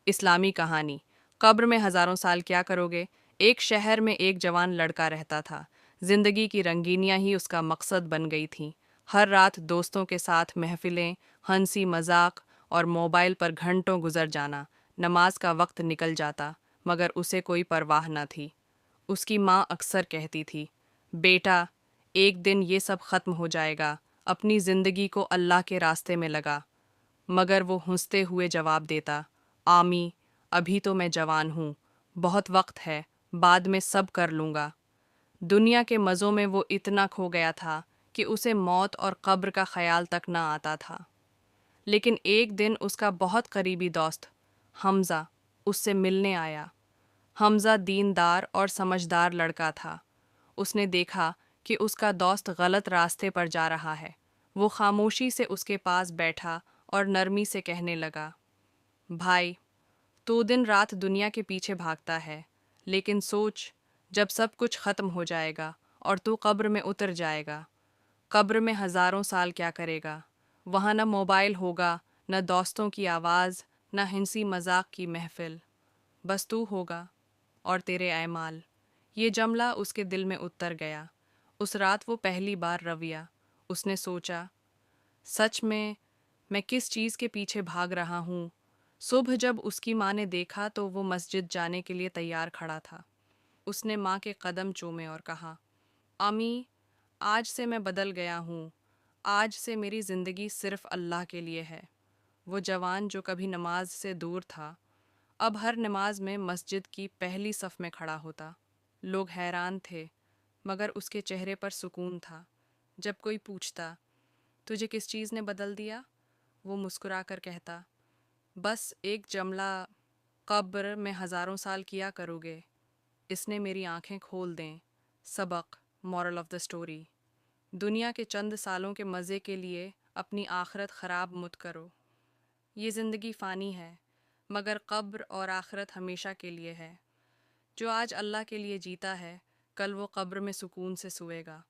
اسلامی کہانی۔ قبر میں ہزاروں سال کیا کرو گے؟ ایک شہر میں ایک جوان لڑکا رہتا تھا۔ زندگی کی رنگینیاں ہی اس کا مقصد بن گئی تھیں۔ ہر رات دوستوں کے ساتھ محفلیں، ہنسی مذاق اور موبائل پر گھنٹوں گزر جانا۔ نماز کا وقت نکل جاتا مگر اسے کوئی پرواہ نہ تھی۔ اس کی ماں اکثر کہتی تھی، بیٹا، ایک دن یہ سب ختم ہو جائے گا، اپنی زندگی کو اللہ کے راستے میں لگا۔ مگر وہ ہنستے ہوئے جواب دیتا، آمی، ابھی تو میں جوان ہوں، بہت وقت ہے، بعد میں سب کر لوں گا۔ دنیا کے مزوں میں وہ اتنا کھو گیا تھا کہ اسے موت اور قبر کا خیال تک نہ آتا تھا۔ لیکن ایک دن اس کا بہت قریبی دوست حمزہ اس سے ملنے آیا۔ حمزہ دیندار اور سمجھدار لڑکا تھا۔ اس نے دیکھا کہ اس کا دوست غلط راستے پر جا رہا ہے۔ وہ خاموشی سے اس کے پاس بیٹھا اور نرمی سے کہنے لگا، بھائی، تو دن رات دنیا کے پیچھے بھاگتا ہے، لیکن سوچ، جب سب کچھ ختم ہو جائے گا اور تو قبر میں اتر جائے گا، قبر میں ہزاروں سال کیا کرے گا؟ وہاں نہ موبائل ہوگا، نہ دوستوں کی آواز، نہ ہنسی مذاق کی محفل، بس تو ہوگا اور تیرے اعمال۔ یہ جملہ اس کے دل میں اتر گیا۔ اس رات وہ پہلی بار رویا۔ اس نے سوچا، سچ میں کس چیز کے پیچھے بھاگ رہا ہوں؟ صبح جب اس کی ماں نے دیکھا تو وہ مسجد جانے کے لیے تیار کھڑا تھا۔ اس نے ماں کے قدم چومے اور کہا، امی، آج سے میں بدل گیا ہوں، آج سے میری زندگی صرف اللہ کے لیے ہے۔ وہ جوان جو کبھی نماز سے دور تھا، اب ہر نماز میں مسجد کی پہلی صف میں کھڑا ہوتا۔ لوگ حیران تھے، مگر اس کے چہرے پر سکون تھا۔ جب کوئی پوچھتا، تجھے کس چیز نے بدل دیا؟ وہ مسکرا کر کہتا، بس ایک جملہ، قبر میں ہزاروں سال کیا کرو گے۔ اس نے میری آنکھیں کھول دیں۔ سبق، مورل آف دا سٹوری: دنیا کے چند سالوں کے مزے کے لیے اپنی آخرت خراب مت کرو۔ یہ زندگی فانی ہے، مگر قبر اور آخرت ہمیشہ کے لیے ہے۔ جو آج اللہ کے لیے جیتا ہے، کل وہ قبر میں سکون سے سوئے گا۔